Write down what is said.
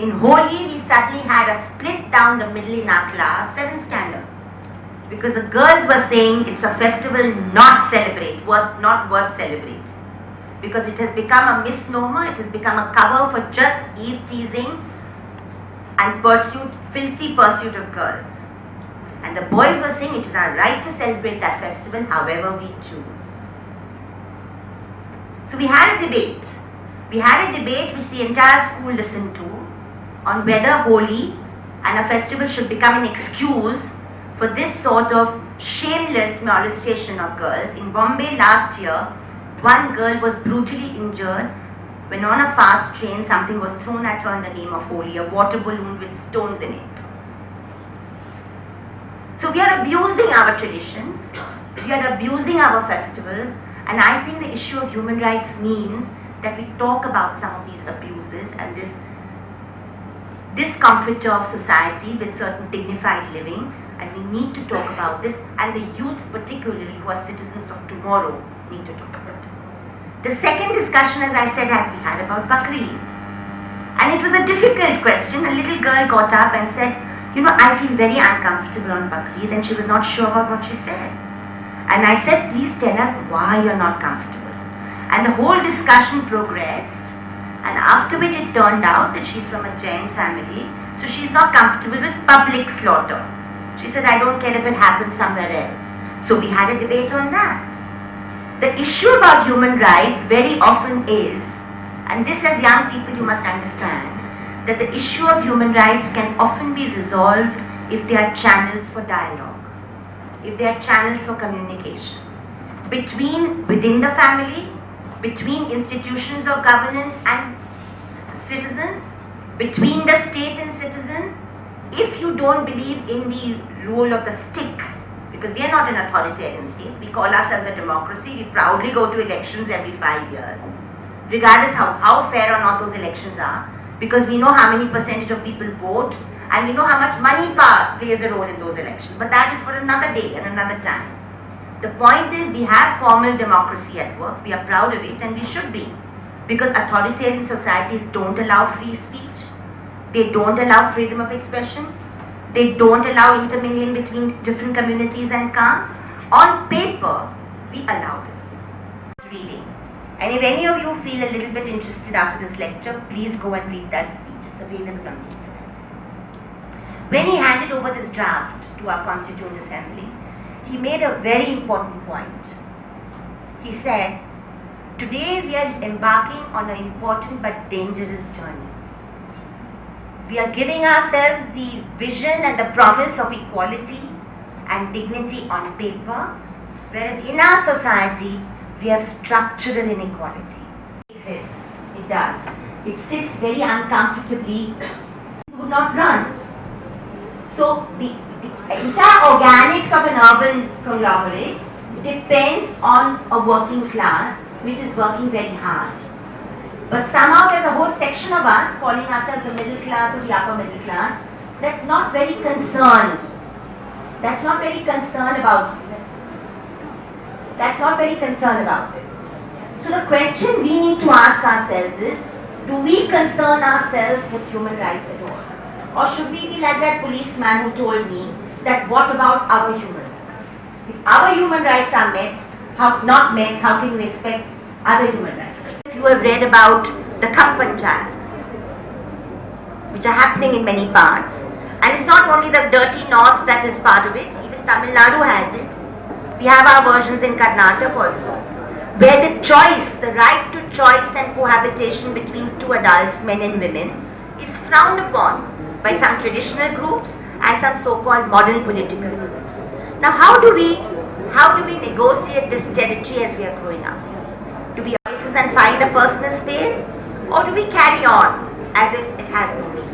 In Holi, we suddenly had a split down the middle in our class, 7th standard. Because the girls were saying it's a festival not worth celebrate. Because it has become a misnomer, it has become a cover for just eve-teasing and filthy pursuit of girls. And the boys were saying it is our right to celebrate that festival however we choose. So we had a debate. We had a debate which the entire school listened to on whether Holi and a festival should become an excuse for this sort of shameless molestation of girls. In Bombay last year, one girl was brutally injured when on a fast train something was thrown at her in the name of Holi, a water balloon with stones in it. So we are abusing our traditions, we are abusing our festivals, and I think the issue of human rights means that we talk about some of these abuses and this discomfiture of society with certain dignified living, and we need to talk about this, and the youth particularly who are citizens of tomorrow need to talk about it. The second discussion, as I said, as we had about Bakri Eid, and it was a difficult question. A little girl got up and said, I feel very uncomfortable on Bakri Eid, and she was not sure about what she said. And I said, please tell us why you're not comfortable. And the whole discussion progressed, and after which it turned out that she's from a Jain family, so she's not comfortable with public slaughter. She said, I don't care if it happens somewhere else. So we had a debate on that. The issue about human rights very often is, and this as young people you must understand, that the issue of human rights can often be resolved if there are channels for dialogue, if there are channels for communication, within the family, between institutions of governance and citizens, between the state and citizens. If you don't believe in the rule of the stick, because we are not an authoritarian state, we call ourselves a democracy, we proudly go to elections every 5 years, regardless how fair or not those elections are, because we know how many percentage of people vote and we know how much money plays a role in those elections. But that is for another day and another time. The point is, we have formal democracy at work, we are proud of it, and we should be, because authoritarian societies don't allow free speech, they don't allow freedom of expression, they don't allow intermingling between different communities and castes. On paper, we allow this. Reading. And if any of you feel a little bit interested after this lecture, please go and read that speech. It's available on the internet. When he handed over this draft to our Constituent Assembly, he made a very important point. He said, today we are embarking on an important but dangerous journey. We are giving ourselves the vision and the promise of equality and dignity on paper, whereas in our society, we have structural inequality. It exists. It does. It sits very uncomfortably. It would not run. So the entire organics of an urban conglomerate depends on a working class which is working very hard. But somehow there's a whole section of us calling ourselves the middle class or the upper middle class that's not very concerned. That's not very concerned about this. So the question we need to ask ourselves is, do we concern ourselves with human rights at all? Or should we be like that policeman who told me that what about our human rights? If our human rights are not met, how can we expect other human rights? If you have read about the cup panchayats, which are happening in many parts, and it's not only the dirty north that is part of it, even Tamil Nadu has it. We have our versions in Karnataka also, where the right to choice and cohabitation between two adults, men and women, is frowned upon by some traditional groups and some so-called modern political groups. Now, how do we negotiate this territory as we are growing up? Do we voices and find a personal space, or do we carry on as if it has no meaning?